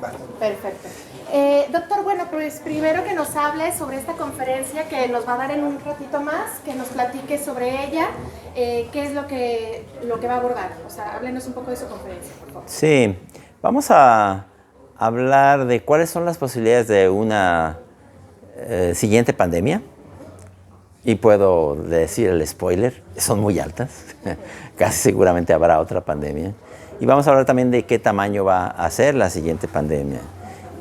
Vale. Perfecto. Doctor, bueno, pues primero que nos hable sobre esta conferencia que nos va a dar en un ratito más, que nos platique sobre ella, qué es lo que va a abordar. O sea, háblenos un poco de su conferencia, por favor. Sí, vamos a hablar de cuáles son las posibilidades de una siguiente pandemia. Y puedo decir el spoiler, son muy altas. Casi seguramente habrá otra pandemia. Y vamos a hablar también de qué tamaño va a ser la siguiente pandemia.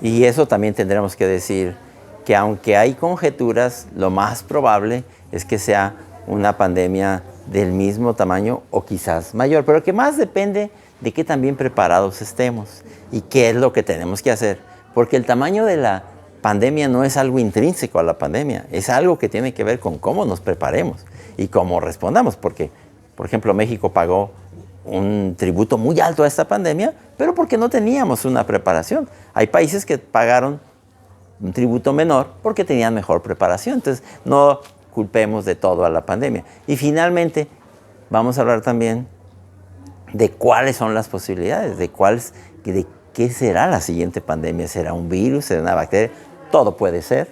Y eso también tendremos que decir que aunque hay conjeturas, lo más probable es que sea una pandemia del mismo tamaño o quizás mayor, pero que más depende de qué tan bien preparados estemos y qué es lo que tenemos que hacer. Porque el tamaño de la pandemia no es algo intrínseco a la pandemia, es algo que tiene que ver con cómo nos preparemos y cómo respondamos. Porque, por ejemplo, México pagó un tributo muy alto a esta pandemia, pero porque no teníamos una preparación. Hay países que pagaron un tributo menor porque tenían mejor preparación. Entonces, no culpemos de todo a la pandemia. Y finalmente, vamos a hablar también de cuáles son las posibilidades, de qué será la siguiente pandemia. ¿Será un virus? ¿Será una bacteria? Todo puede ser.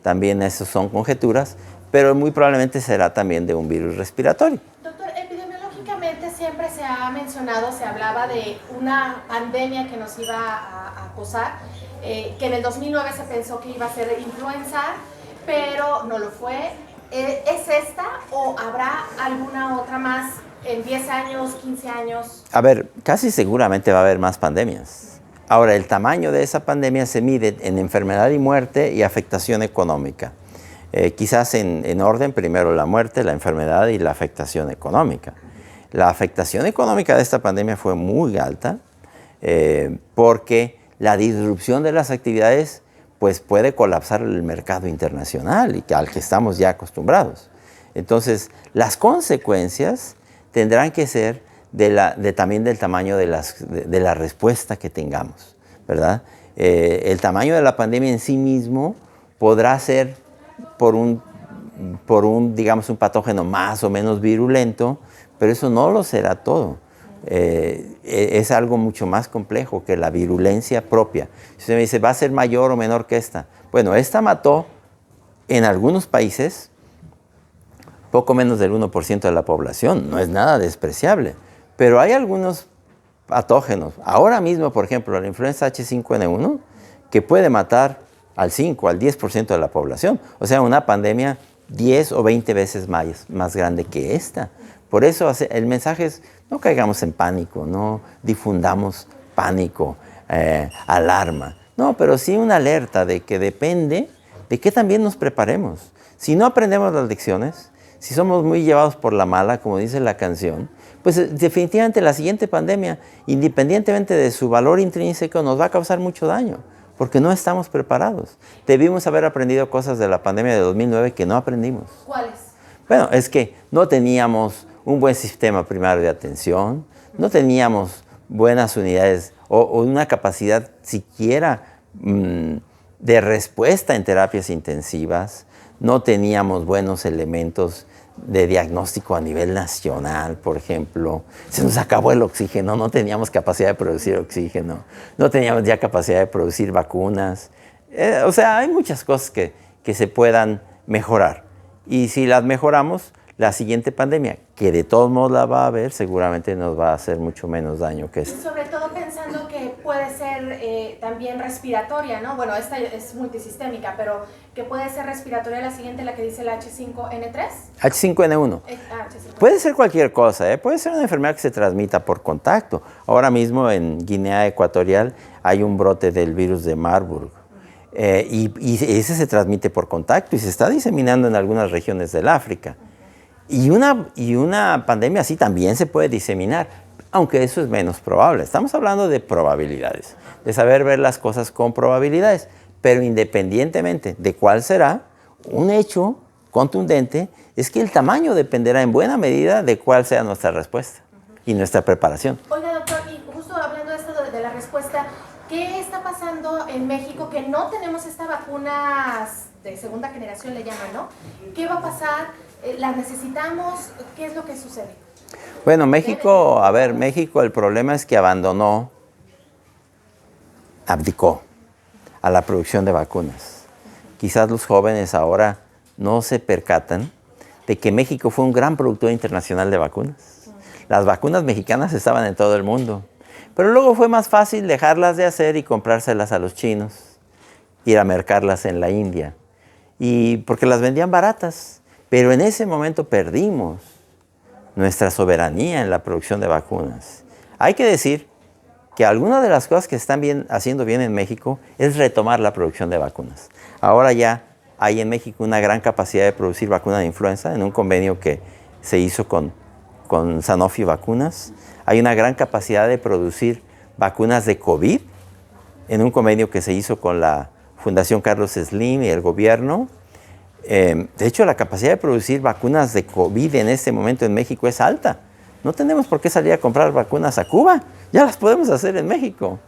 También eso son conjeturas, pero muy probablemente será también de un virus respiratorio. Doctor, epidemiológicamente siempre se ha mencionado, se hablaba de una pandemia que nos iba a acosar, que en el 2009 se pensó que iba a ser influenza, pero no lo fue. ¿Es esta o habrá alguna otra más en 10 años, 15 años? A ver, casi seguramente va a haber más pandemias. Ahora, el tamaño de esa pandemia se mide en enfermedad y muerte y afectación económica. Quizás en orden, primero la muerte, la enfermedad y la afectación económica. La afectación económica de esta pandemia fue muy alta porque la disrupción de las actividades pues puede colapsar el mercado internacional y al que estamos ya acostumbrados. Entonces, las consecuencias tendrán que ser también del tamaño de la respuesta que tengamos, ¿verdad? El tamaño de la pandemia en sí mismo podrá ser por un, digamos, un patógeno más o menos virulento, pero eso no lo será todo. Es algo mucho más complejo que la virulencia propia. Si usted me dice, ¿va a ser mayor o menor que esta? Bueno, esta mató en algunos países poco menos del 1% de la población, no es nada despreciable, pero hay algunos patógenos, ahora mismo, por ejemplo, la influenza H5N1, que puede matar al 5, al 10% de la población, o sea, una pandemia 10 o 20 veces más grande que esta. Por eso el mensaje es, no caigamos en pánico, no difundamos pánico, alarma, no, pero sí una alerta de que depende de qué también nos preparemos. Si no aprendemos las lecciones, si somos muy llevados por la mala, como dice la canción, pues definitivamente la siguiente pandemia, independientemente de su valor intrínseco, nos va a causar mucho daño, porque no estamos preparados. Debimos haber aprendido cosas de la pandemia de 2009 que no aprendimos. ¿Cuáles? Bueno, es que no teníamos un buen sistema primario de atención, no teníamos buenas unidades o una capacidad siquiera de respuesta en terapias intensivas, no teníamos buenos elementos de diagnóstico a nivel nacional, por ejemplo. Se nos acabó el oxígeno, no teníamos capacidad de producir oxígeno, no teníamos ya capacidad de producir vacunas. O sea, hay muchas cosas que se puedan mejorar. Y si las mejoramos, la siguiente pandemia, que de todos modos la va a haber, seguramente nos va a hacer mucho menos daño que esta. Sobre todo pensando que puede ser también respiratoria, ¿no? Bueno, esta es multisistémica, pero que puede ser respiratoria la siguiente, la que dice la H5N3. H5N1. H5N1. Puede ser cualquier cosa, puede ser una enfermedad que se transmita por contacto. Ahora mismo en Guinea Ecuatorial hay un brote del virus de Marburg. Y ese se transmite por contacto y se está diseminando en algunas regiones del África. Y una pandemia así también se puede diseminar, aunque eso es menos probable. Estamos hablando de probabilidades, de saber ver las cosas con probabilidades. Pero independientemente de cuál será, un hecho contundente es que el tamaño dependerá en buena medida de cuál sea nuestra respuesta y nuestra preparaón. Oiga, doctor, y justo hablando de esto de la respuesta, ¿qué está pasando en México que no tenemos esta vacuna de segunda generación, le llaman, ¿no? ¿Qué va a pasar? ¿Las necesitamos? ¿Qué es lo que sucede? Bueno, México, el problema es que abandonó abdicó a la producción de vacunas. Quizás los jóvenes ahora no se percatan de que México fue un gran productor internacional de vacunas. Las vacunas mexicanas estaban en todo el mundo, pero luego fue más fácil dejarlas de hacer y comprárselas a los chinos, ir a mercarlas en la India, y porque las vendían baratas. Pero en ese momento perdimos nuestra soberanía en la producción de vacunas. Hay que decir que algunas de las cosas que están haciendo bien en México es retomar la producción de vacunas. Ahora ya hay en México una gran capacidad de producir vacunas de influenza en un convenio que se hizo con Sanofi Vacunas. Hay una gran capacidad de producir vacunas de COVID en un convenio que se hizo con la Fundación Carlos Slim y el gobierno. De hecho, la capacidad de producir vacunas de COVID en este momento en México es alta. No tenemos por qué salir a comprar vacunas a Cuba. Ya las podemos hacer en México.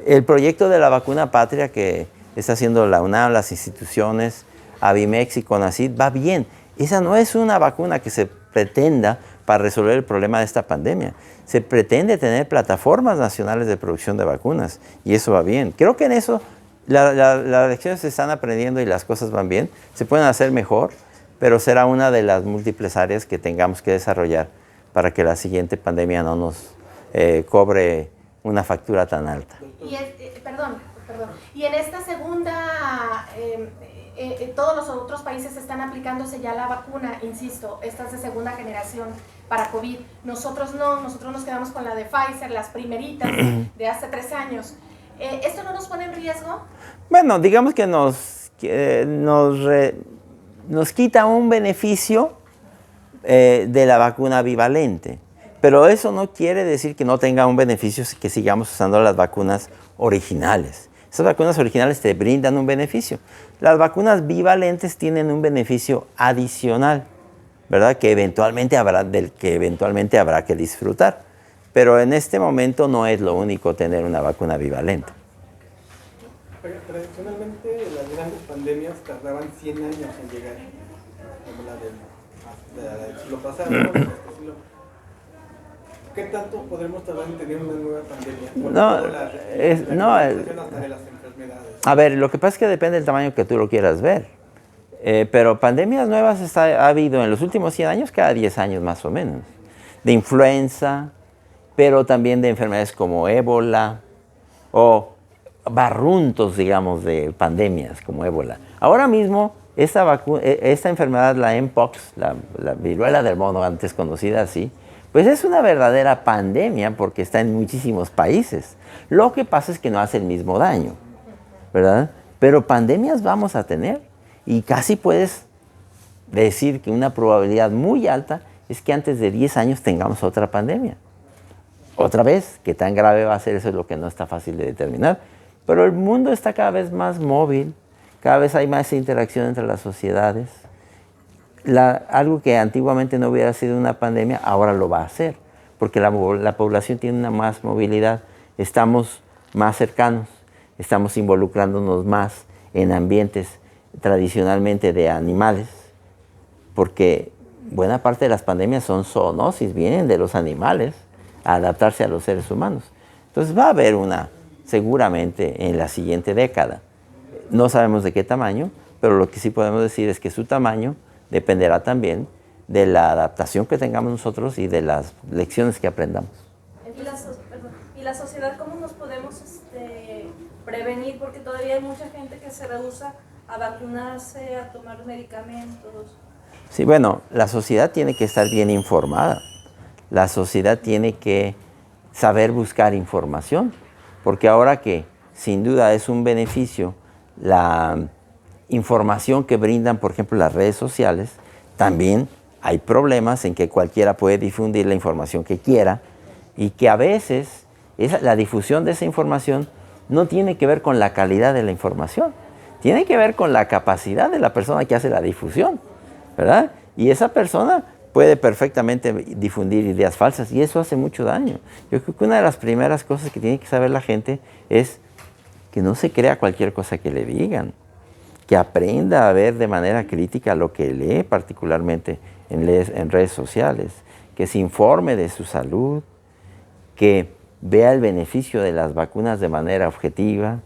El proyecto de la vacuna patria que está haciendo la UNAM, las instituciones, Avimex y CONACYT, va bien. Esa no es una vacuna que se pretenda para resolver el problema de esta pandemia. Se pretende tener plataformas nacionales de producción de vacunas y eso va bien. Creo que en eso las lecciones se están aprendiendo y las cosas van bien. Se pueden hacer mejor, pero será una de las múltiples áreas que tengamos que desarrollar para que la siguiente pandemia no nos cobre una factura tan alta. Y en esta segunda, todos los otros países están aplicándose ya la vacuna, insisto, esta es de segunda generación para COVID. Nosotros no, nosotros nos quedamos con la de Pfizer, las primeritas de hace 3 años. ¿Esto no nos pone en riesgo? Bueno, digamos que nos quita un beneficio de la vacuna bivalente, pero eso no quiere decir que no tenga un beneficio que sigamos usando las vacunas originales. Esas vacunas originales te brindan un beneficio. Las vacunas bivalentes tienen un beneficio adicional, ¿verdad? Del que eventualmente habrá que disfrutar. Pero en este momento no es lo único tener una vacuna bivalente. Tradicionalmente las grandes pandemias tardaban 100 años en llegar, como la del siglo pasado, ¿no? ¿Qué tanto podremos tardar en tener una nueva pandemia? Hasta de las enfermedades. A ver, lo que pasa es que depende del tamaño que tú lo quieras ver. Pero pandemias nuevas ha habido en los últimos 100 años, cada 10 años más o menos. De influenza, pero también de enfermedades como ébola o barruntos, digamos, de pandemias como ébola. Ahora mismo, esta enfermedad, la Mpox, la viruela del mono, antes conocida así, pues es una verdadera pandemia porque está en muchísimos países. Lo que pasa es que no hace el mismo daño, ¿verdad? Pero pandemias vamos a tener y casi puedes decir que una probabilidad muy alta es que antes de 10 años tengamos otra pandemia. Otra vez, ¿qué tan grave va a ser? Eso es lo que no está fácil de determinar. Pero el mundo está cada vez más móvil, cada vez hay más interacción entre las sociedades. Algo que antiguamente no hubiera sido una pandemia, ahora lo va a hacer, porque la población tiene una más movilidad, estamos más cercanos, estamos involucrándonos más en ambientes tradicionalmente de animales, porque buena parte de las pandemias son zoonosis, vienen de los animales a adaptarse a los seres humanos. Entonces va a haber seguramente en la siguiente década. No sabemos de qué tamaño, pero lo que sí podemos decir es que su tamaño dependerá también de la adaptación que tengamos nosotros y de las lecciones que aprendamos. ¿Y la sociedad cómo nos podemos prevenir? Porque todavía hay mucha gente que se rehúsa a vacunarse, a tomar medicamentos. Sí, bueno, la sociedad tiene que estar bien informada. La sociedad tiene que saber buscar información, porque ahora que sin duda es un beneficio la información que brindan, por ejemplo, las redes sociales, también hay problemas en que cualquiera puede difundir la información que quiera y que a veces la difusión de esa información no tiene que ver con la calidad de la información, tiene que ver con la capacidad de la persona que hace la difusión, ¿verdad? Y esa persona puede perfectamente difundir ideas falsas y eso hace mucho daño. Yo creo que una de las primeras cosas que tiene que saber la gente es que no se crea cualquier cosa que le digan, que aprenda a ver de manera crítica lo que lee, particularmente en redes sociales, que se informe de su salud, que vea el beneficio de las vacunas de manera objetiva,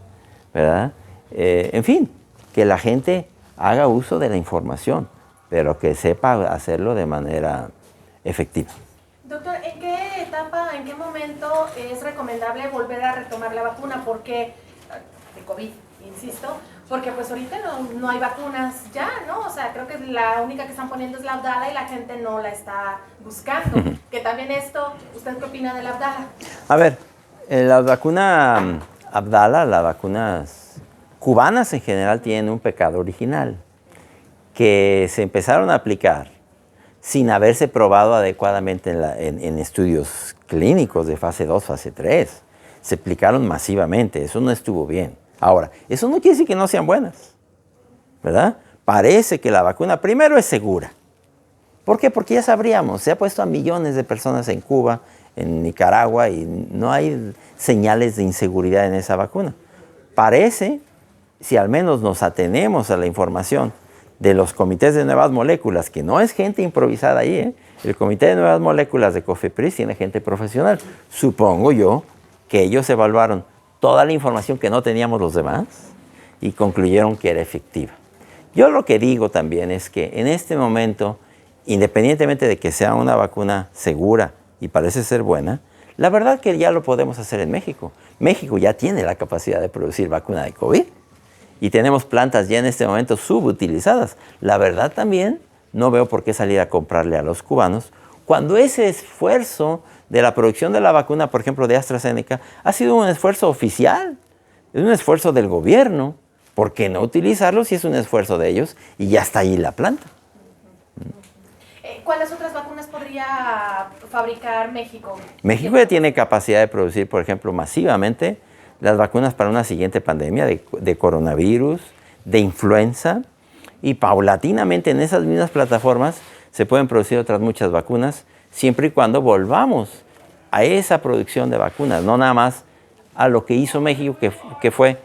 ¿verdad? En fin, que la gente haga uso de la información, pero que sepa hacerlo de manera efectiva. Doctor, ¿en qué etapa, en qué momento es recomendable volver a retomar la vacuna? Porque, de COVID, insisto, porque pues ahorita no hay vacunas ya, ¿no? O sea, creo que la única que están poniendo es la Abdala y la gente no la está buscando. Que también esto, ¿usted qué opina de la Abdala? A ver, la vacuna Abdala, las vacunas cubanas en general tienen un pecado original, que se empezaron a aplicar sin haberse probado adecuadamente en estudios clínicos de fase 2, fase 3. Se aplicaron masivamente, eso no estuvo bien. Ahora, eso no quiere decir que no sean buenas, ¿verdad? Parece que la vacuna primero es segura. ¿Por qué? Porque ya sabríamos, se ha puesto a millones de personas en Cuba, en Nicaragua, y no hay señales de inseguridad en esa vacuna. Parece, si al menos nos atenemos a la información de los comités de nuevas moléculas, que no es gente improvisada ahí, ¿eh? El comité de nuevas moléculas de COFEPRIS tiene gente profesional. Supongo yo que ellos evaluaron toda la información que no teníamos los demás y concluyeron que era efectiva. Yo lo que digo también es que en este momento, independientemente de que sea una vacuna segura y parece ser buena, la verdad que ya lo podemos hacer en México. México ya tiene la capacidad de producir vacuna de COVID y tenemos plantas ya en este momento subutilizadas. La verdad también no veo por qué salir a comprarle a los cubanos cuando ese esfuerzo de la producción de la vacuna, por ejemplo, de AstraZeneca, ha sido un esfuerzo oficial, es un esfuerzo del gobierno. ¿Por qué no utilizarlo si es un esfuerzo de ellos y ya está ahí la planta? ¿Cuáles otras vacunas podría fabricar México? México ya tiene capacidad de producir, por ejemplo, masivamente las vacunas para una siguiente pandemia de coronavirus, de influenza, y paulatinamente en esas mismas plataformas se pueden producir otras muchas vacunas, siempre y cuando volvamos a esa producción de vacunas, no nada más a lo que hizo México, que fue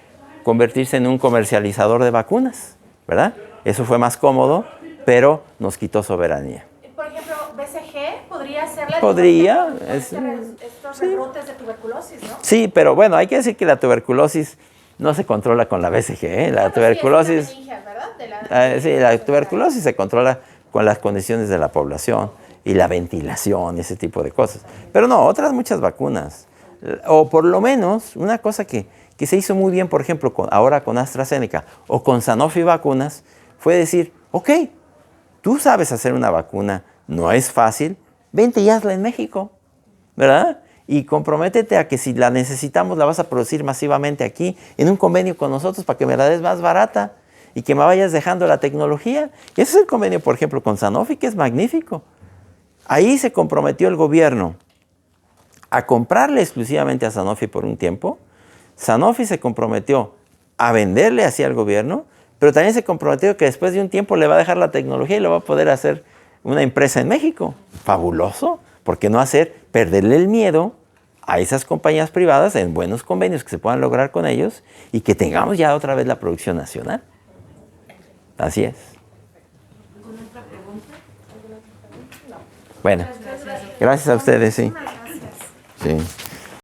convertirse en un comercializador de vacunas, ¿verdad? Eso fue más cómodo, pero nos quitó soberanía. Por ejemplo, BCG podría ser la... Podría. Estos rebrotes de tuberculosis, ¿no? Sí, pero bueno, hay que decir que la tuberculosis no se controla con la BCG, ¿eh? La tuberculosis... Sí, ¿verdad? Sí, la tuberculosis se controla con las condiciones de la población y la ventilación y ese tipo de cosas. Pero no, otras muchas vacunas. O por lo menos, una cosa que se hizo muy bien, por ejemplo, ahora con AstraZeneca o con Sanofi Vacunas, fue decir, ok, tú sabes hacer una vacuna, no es fácil, vente y hazla en México, ¿verdad? Y comprométete a que si la necesitamos la vas a producir masivamente aquí, en un convenio con nosotros para que me la des más barata y que me vayas dejando la tecnología. Y ese es el convenio, por ejemplo, con Sanofi, que es magnífico. Ahí se comprometió el gobierno a comprarle exclusivamente a Sanofi por un tiempo. Sanofi se comprometió a venderle así al gobierno, pero también se comprometió que después de un tiempo le va a dejar la tecnología y lo va a poder hacer una empresa en México. Fabuloso. ¿Por qué no perderle el miedo a esas compañías privadas en buenos convenios que se puedan lograr con ellos y que tengamos ya otra vez la producción nacional? Así es. ¿Alguna otra pregunta? Bueno, gracias a ustedes, sí. Gracias. Sí.